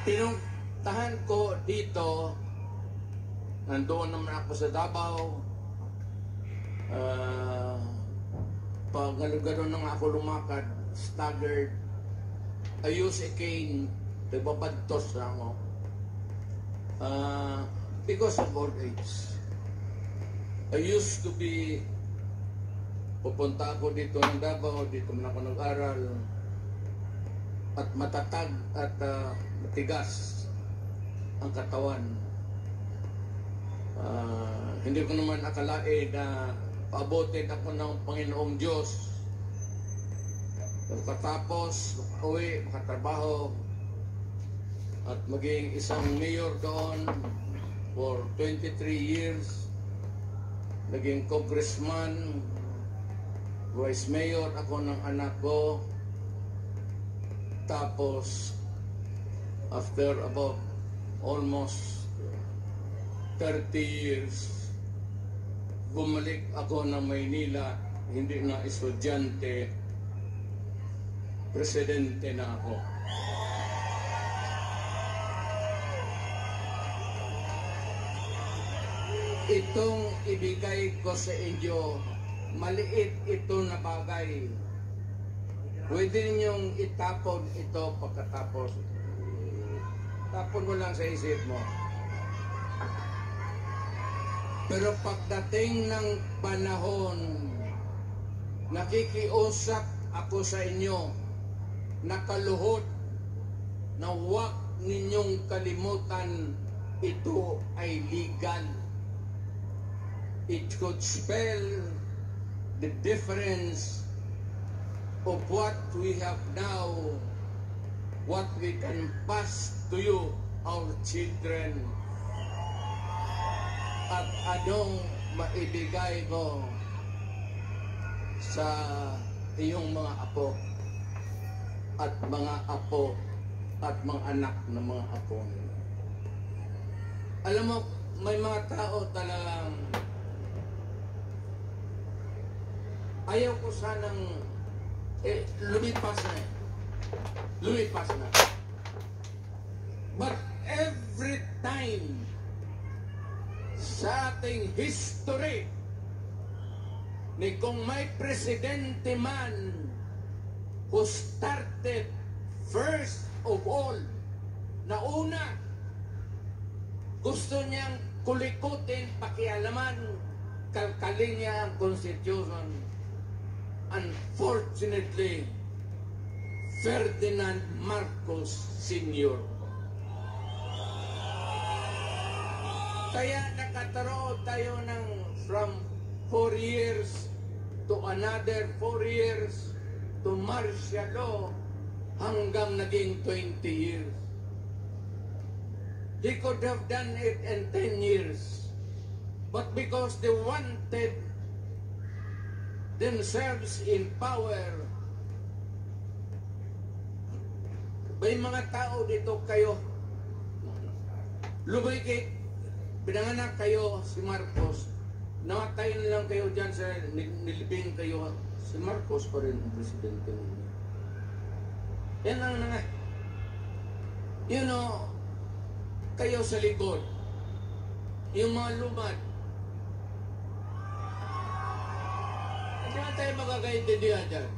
Pinuntahan ko dito, nandoon naman ako sa Davao. Pag gano'n nang ako lumakad, staggered, I use a cane, nagbabadtos na ako. Because of old age. I used to be, pupunta ako dito ng Davao, dito man ako nag-aral, at matatag at matigas ang katawan. Hindi ko naman akalain na paabotin ako ng Panginoong Diyos. Pagkatapos, makauwi, makatrabaho, at maging isang mayor doon for 23 years. Naging congressman, vice mayor ako ng anak ko. Tapos, after about almost 30 years, bumalik ako ng Maynila, hindi na estudyante, presidente na ako. Itong ibigay ko sa inyo, maliit ito na bagay. Pwede ninyong itapon ito pagkatapos. Tapon mo lang sa isip mo. Pero pagdating ng panahon, nakikiusap ako sa inyo, nakaluhod, na huwag ninyong kalimutan, ito ay legal. It could spell the difference of what we have now, what we can pass to you, our children, at anong maibigay mo sa iyong mga apo at mga apo at mga anak ng mga apo. Alam mo, may mga tao talagang ayaw ko sanang lumipas na. But every time sa ating history, ni kung may presidente man who started first of all, na una, gusto niyang kulikutin, pakialaman, kalkalin niya ang Constitution. Unfortunately, Ferdinand Marcos Sr. Kaya nakataro tayo ng from 4 years to another 4 years to martial law hanggang naging 20 years. He could have done it in 10 years. But because they wanted themselves in power, may mga tao dito kayo, lumikit, pinanganak kayo si Marcos, namatay na lang kayo dyan sa nilibing kayo, si Marcos pa rin ang presidente ninyo. Yan ang nga, you know, kayo sa likod, yung mga lumad, hindi na tayo magkakaintindihan dyan.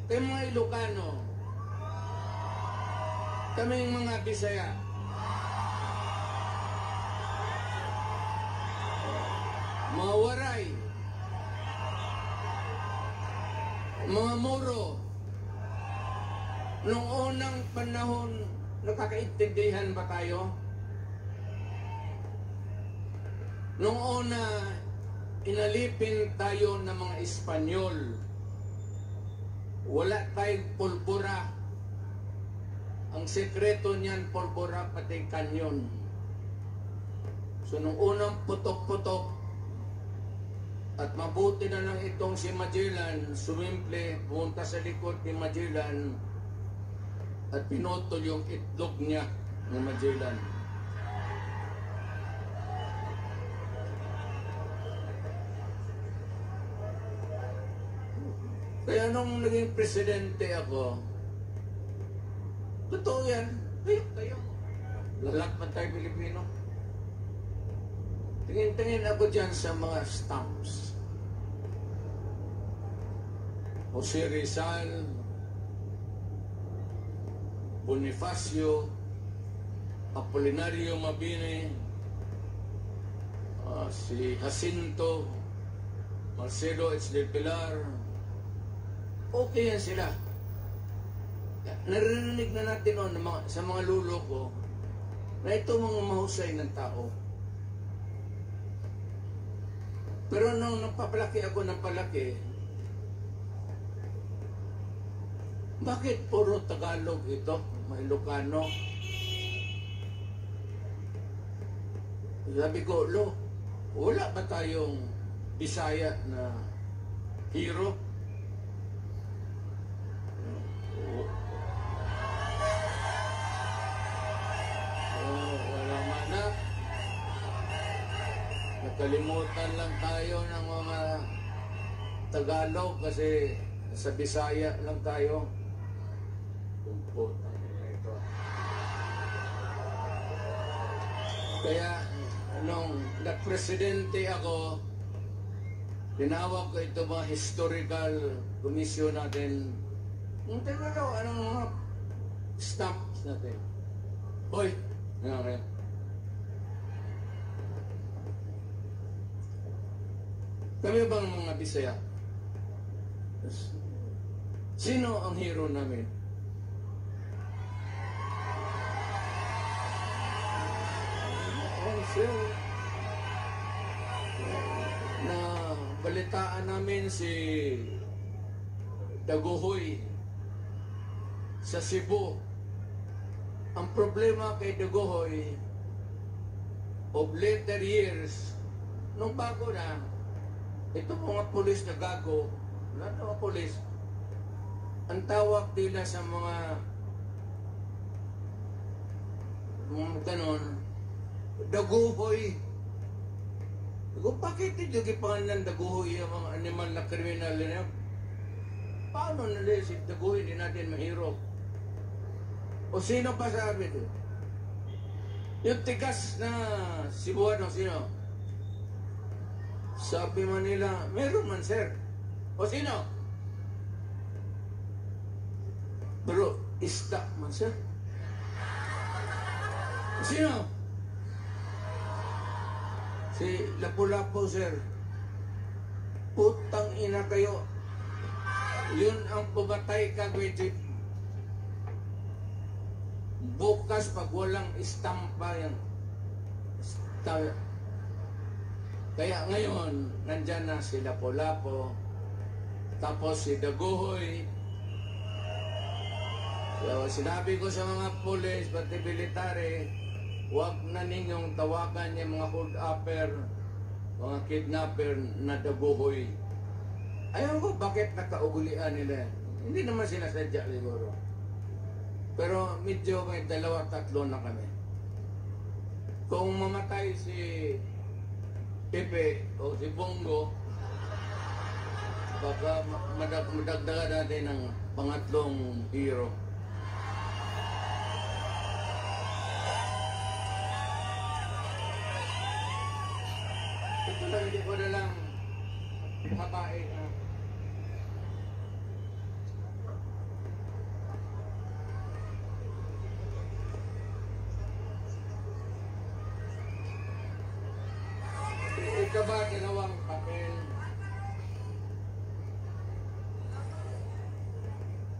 Kayo mga Ilocano, kaming mga Bisaya, mga Waray, mga Moro, noong unang panahon, nakakaintindihan ba tayo? Noong una, inalipin tayo ng mga Espanyol. Wala tayong pulbura. Ang sekreto niyan, pulbura pati kanyon. So, nung unang putok-putok, at mabuti na lang itong si Magellan, sumimple, pumunta sa likod ni Magellan, at pinutol yung itlog niya ng Magellan. Kaya nung naging presidente ako, totoo yan, Kayo. Lalat man tayo Pilipino. Tingin-tingin ako dyan sa mga stamps. Jose Rizal, Bonifacio, Apolinario Mabini, si Jacinto, Marcelo H. del Pilar. Okay yan sila. Naririnig na natin noon sa mga lulo ko na ito mga mahusay ng tao. Pero nung napapalaki ako ng palaki, bakit puro Tagalog ito? May Ilocano? Sabi ko, wala ba tayong Bisaya na hero? Wala man na. Nakalimutan lang tayo ng mga Tagalog kasi sa Bisaya lang tayo. Kaya nung nagpresidente ako, tinawag ko ito mga historical commission natin. Yung Tagalog, anong mga stamps natin? Hoy! Ano kaya? Kami bang mga Bisaya? Sino ang hero namin? Na balitaan namin si Daguhoy sa Cebu. Ang problema kay Daguhoy of later years, nung bago na, ito mga pulis na gago, lahat ng mga pulis, ang tawag nila sa mga ganon, Daguhoy. Bakit ito gipangalan Daguhoy ang mga animal na kriminal na yan? Paano nila si Daguhoy hindi natin mahirap? O sino pa sabi ito? Yung tigas na Cebuano, sino? Sabi man nila, meron man sir. O sino? Pero isda man sir. Sino? Si Lapu-Lapu, sir. Putang ina kayo. Yun ang pumatay ka, Gwejip. Bukas pag walang istampa yan. Kaya ngayon, nandyan na si Lapu-Lapu. Tapos si Daguhoy. So, sinabi ko sa mga pulis, pati military, huwag na ninyong tawagan yung mga hold-upper, mga kidnapper na Daguhoy. Ayaw ko bakit nakaugulian nila. Hindi naman sinasadya siguro. Pero medyo may 2-3 na kami. Kung mamatay si Pepe o si Bongo, baka madagdagan natin ng pangatlong hero. Ito lang, hindi ko na lang habain. Ito ba ginawang papel?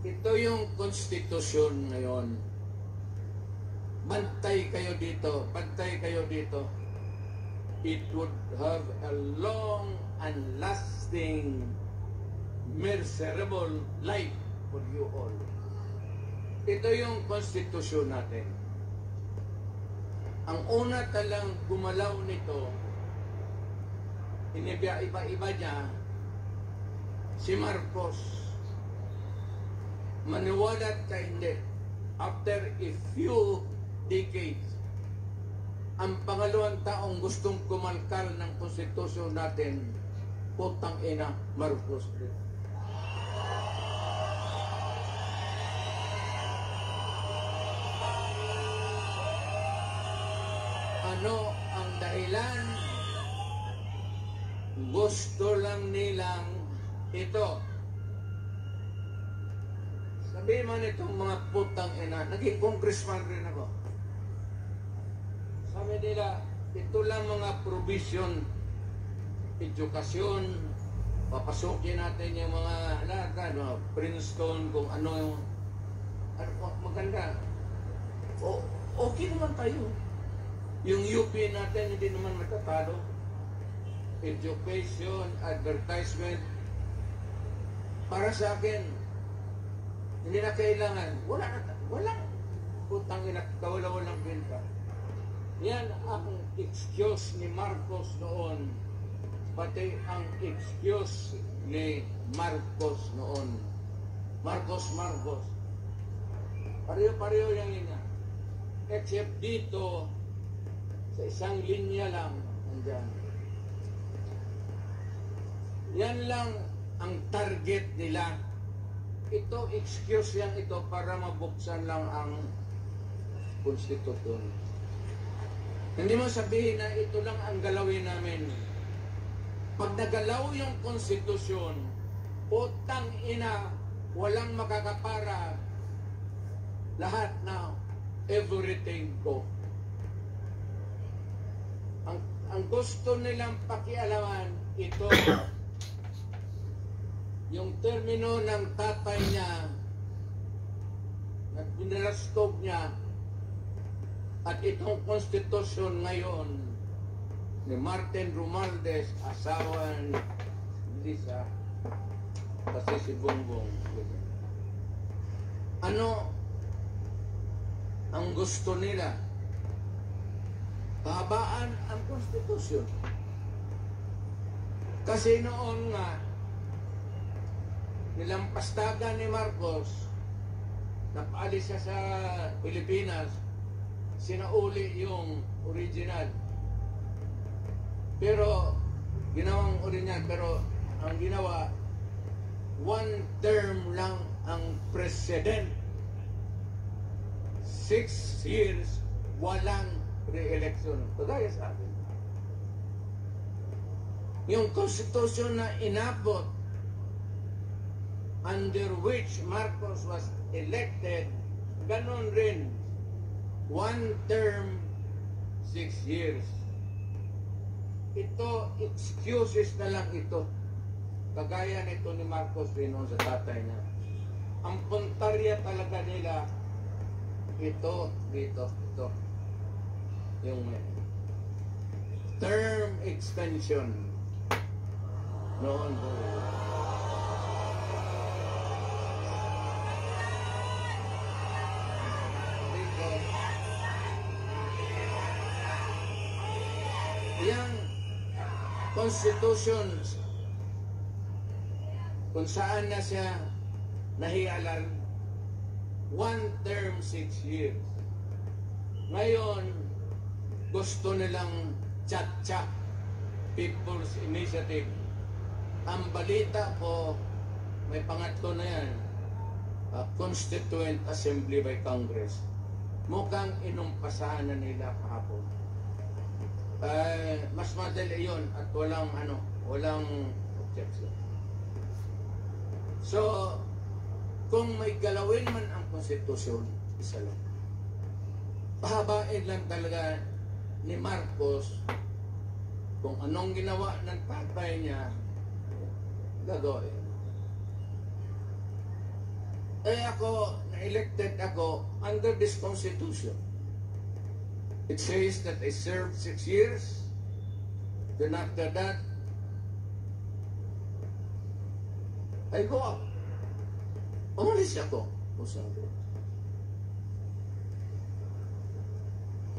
Ito yung konstitusyon ngayon. Bantay kayo dito, bantay kayo dito. It would have a long and lasting, miserable life for you all. Ito yung konstitusyon natin. Ang una talang gumalaw nito, iba-iba niya, si Marcos. Maniwalat ka hindi, after a few decades, ang pangalawang taong gustong kumalkal ng konstitusyon natin, putang ina, Marcos. ano ang dahilan? Gusto lang nilang ito. Sabi man itong mga putang ina, naging congressman rin ako. Sabi nila, ito lang mga provision, edukasyon, papasukin natin yung mga Princeton, kung ano yung maganda. Okay naman tayo. Yung UP natin hindi naman matatalo. Education, advertisement. Para sa akin, hindi na kailangan. Walang putang ina, walang benta. Yan ang excuse ni Marcos noon. Pati ang excuse ni Marcos noon. Marcos. Pareho-pareho yung ina. Except dito, sa isang linya lang, andyan. Yan lang ang target nila. Ito, excuse yan ito para mabuksan lang ang konstitusyon. Hindi mo sabihin na ito lang ang galawin namin. Pag nagalaw yung konstitusyon, utang ina, walang makakapara, lahat na everything go. Ang gusto nilang pakialaman, ito, yung termino ng tatay niya, at binalastog niya, at itong konstitusyon ngayon ni Martin Romualdez, asawa ni Lisa, kasi si Bongbong. Ano ang gusto nila? Pahabaan ang konstitusyon. Kasi noon nga, nilampastagan ni Marcos, napaalis siya sa Pilipinas, sinauli yung original. Pero, ginawang original, pero ang ginawa, one term lang ang president. 6 years, walang re-election. Kagaya sa atin. Yung konstitusyon na inabot, under which Marcos was elected, ganon rin. One term, 6 years. Ito, excuses na lang ito. Kagaya nito ni Marcos rin sa tatay niya. Ang puntarya talaga nila, ito, dito, ito. Yung term extension. Noon po. Yang constitution kung saan na siya nahialan, one term 6 years. Ngayon, gusto nilang chat-chat, People's Initiative. Ang balita ko, may pangatlo na yan, Constituent Assembly by Congress. Mukhang inumpasahan na nila kahapon. Mas madali yun at walang objection. So, kung may galawin man ang konstitusyon, isa lang. Pahabain lang talaga ni Marcos kung anong ginawa ng tatay niya, gagawin. Ako, na-elected ako under this constitution. It says that I served 6 years. Then after that, I go up. Umalis ako.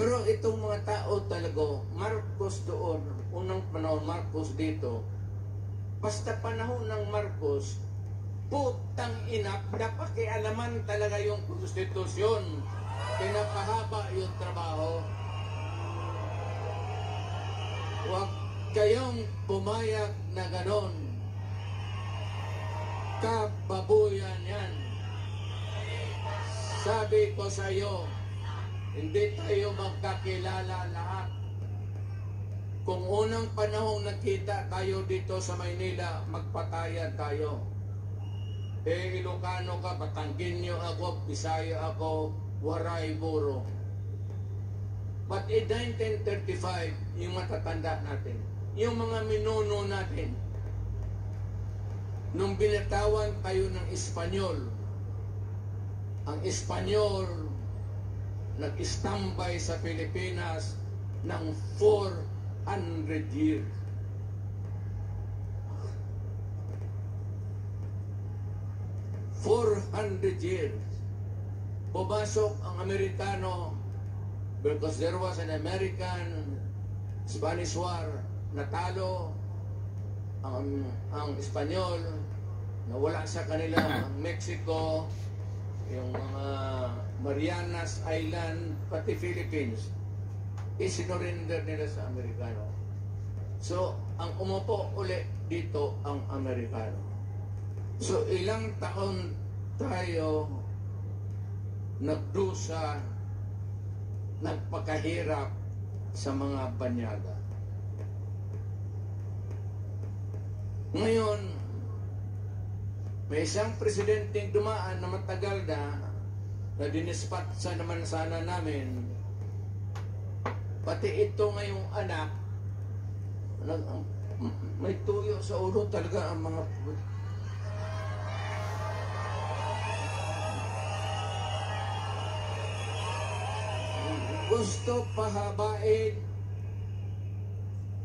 Pero itong mga tao talaga, Marcos doon, unang panahon, Marcos dito, basta panahon ng Marcos, putang ina, napakialaman talaga yung konstitusyon. Pinapahaba yung trabaho. Huwag kayong pumayag na ganon. Kababuyan yan. Sabi ko sa iyo, hindi tayo magkakilala lahat. Kung unang panahong nakita tayo dito sa Maynila, magpatayan tayo. Ilocano ka, Batanggenyo ako, Bisaya ako, Waray, Buro. But in 1935, yung matatanda natin, yung mga minuno natin, nung binatawan tayo ng Espanyol, ang Espanyol nag-istambay sa Pilipinas ng 400 years. Pumasok ang Amerikano because there was an American-Spanish War. Natalo ang Espanyol, nawala sa kanila ang Mexico, yung mga Marianas Island, pati Philippines, isinurinder nila sa Amerikano. So, ang umupo uli dito ang Amerikano. So, ilang taon tayo nagdusa, nagpakahirap sa mga banyaga. Ngayon, may isang presidenteng dumaan na matagal na dinispat sa naman sana namin. Pati ito ngayong anak, may tuyo sa ulo talaga ang mga... Gusto pahabain.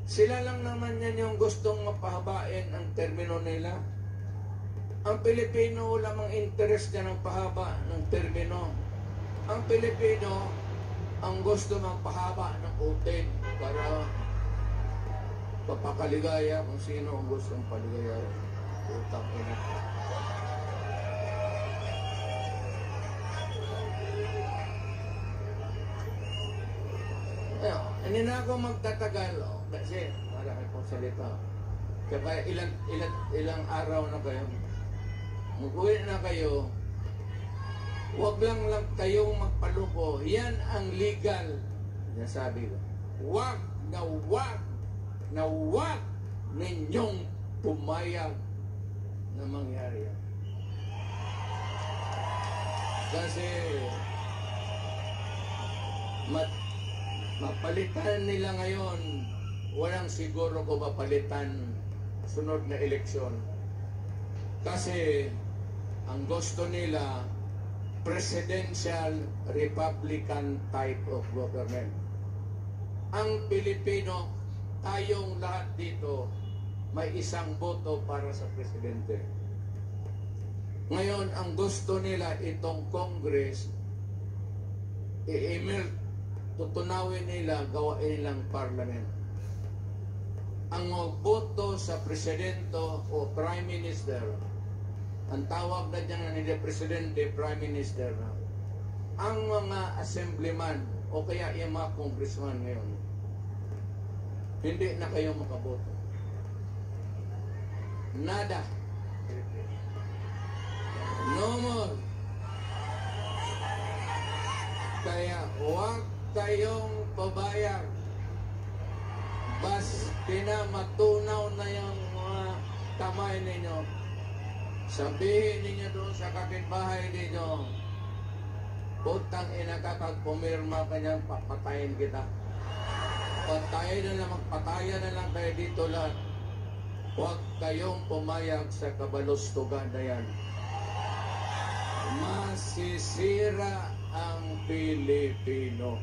Sila lang naman yan yung gustong mapahabain ang termino nila. Ang Pilipino lamang interest niya ng pahaba ng termino. Ang Pilipino ang gusto magpahaba ng utin para papakaligaya kung sino ang gustong paligaya. Utang ina. Hindi na ako magtatagal kasi marami pong salita. Kaya ilang araw na kayo. Mag-uwi na kayo. Huwag lang kayong magpaluko. Yan ang legal. Nasabi ko. Huwag ninyong pumayag na mangyari yan. Kasi mapalitan nila ngayon, walang siguro ko mapalitan sunod na eleksyon. Kasi ang gusto nila, presidential Republican type of government. Ang Pilipino, tayong lahat dito, may isang boto para sa presidente. Ngayon, ang gusto nila itong Congress, tutunawin nila, gawain nilang parliament. Ang magboto sa presidente o prime minister, ang tawag na dyan na nila presidente, prime minister na, ang mga assemblyman o kaya yung mga congressman ngayon, hindi na kayo makaboto. Nada. No more. Kaya huwag kayong pabayag. Bas pinamatunaw na yung mga kamay ninyo. Sabihin ninyo doon sa kapitbahay ninyo, putang ina ka, pag pumirma ka niyan, papatayin kita. Patayin na lang, magpatayan na lang kayo dito lahat. Huwag kayong pumayag sa kabalustugan na yan. Masisira ang Pilipino.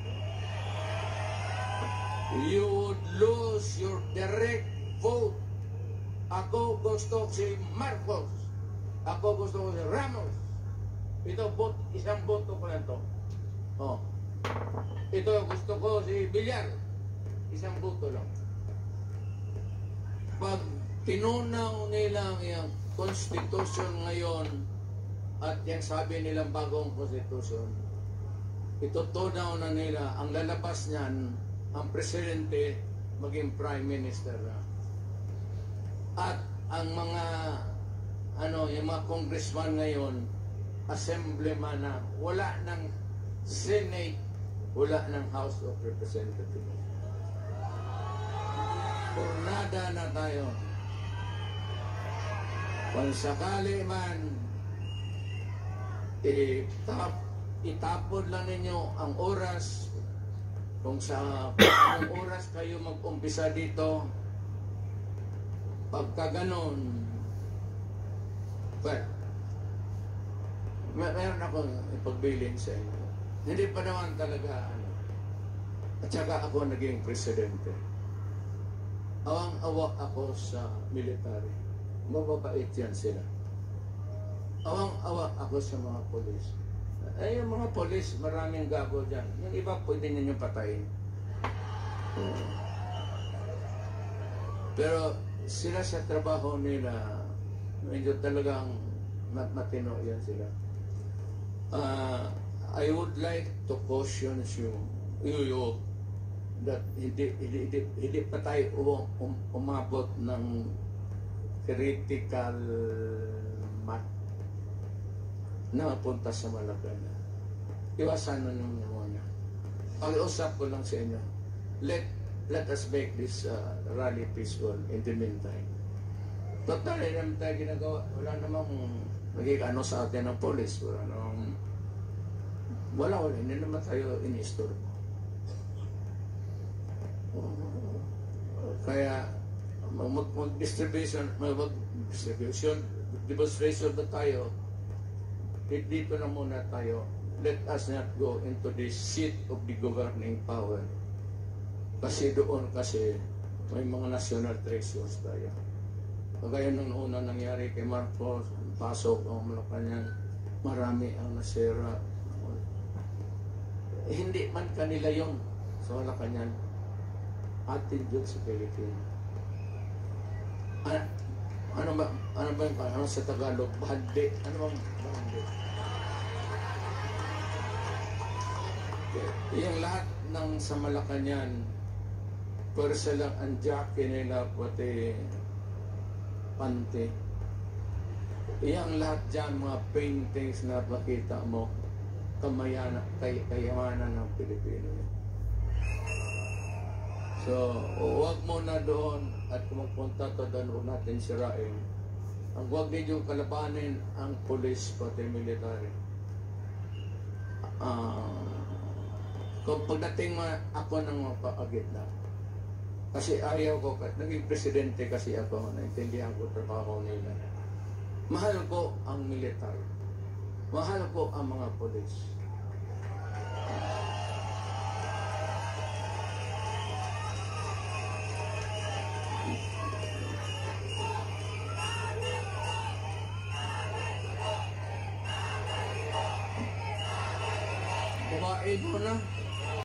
You would lose your direct vote. Ako gusto si Marcos. Ako gusto si Ramos. Ito, isang boto ko lang to. Oh. Ito, gusto ko si Villar. Isang boto lang. Pag tinunaw nila yung constitution ngayon at yung sabi nilang bagong constitution, itutunaw na nila, ang lalabas niyan, ang presidente maging prime minister na. At ang mga yung mga congressman ngayon, assemblyman na, wala ng Senate, wala ng House of Representatives. Purnada na tayo. Kung sakali man, itapon lang ninyo ang oras. Kung sa anong oras kayo mag-umpisa dito, pagka ganon, well, meron akong ipagbilin sa inyo. Hindi pa naman talaga, at saka ako naging presidente. Awang-awa ako sa military. Mababait yan sila. Awang-awa ako sa mga polis. Ay, yung mga polis, maraming gago dyan. Yung iba, pwede ninyong patayin. Pero sila sa trabaho nila, medyo talagang matino yan sila. I would like to caution you that hindi pa tayo umabot ng critical math na mapunta sa Malacanang. Iwasan na nung muna. Pag-usap ko lang sa inyo, let us make this rally peaceful in the meantime. Total, hindi naman tayo ginagawa. Wala namang naging sa atin ng polis. Wala, hindi naman tayo in-store. Kaya, demonstration ba tayo, dito na muna tayo. Let us not go into the seat of the governing power. Kasi doon may mga national treasures tayo. Kagaya nung una nangyari kay Marcos, pasok ang Malacanang, marami ang nasira. Hindi man kanila yung sa Malacanang, atin yun sa Pilipinas. Ano ba yung sa Tagalog? Bahandi. Ano bang bahandi? Yung lahat ng sa Malacanang, pwersa lang ang jockey nila, pati pante. Yung lahat dyan, mga paintings na makita mo, kayamanan ng Pilipino. So, huwag mo na doon at kung magpunta to doon, huwag natin sirain. Ang huwag ninyo kalabanin ang police pati military. Kung pagdating ako ng mapakagitna, kasi ayaw ko, naging presidente kasi ako, naintindihan ko trabaho nila. Mahal ko ang military. Mahal ko ang mga police. Kumain mo na.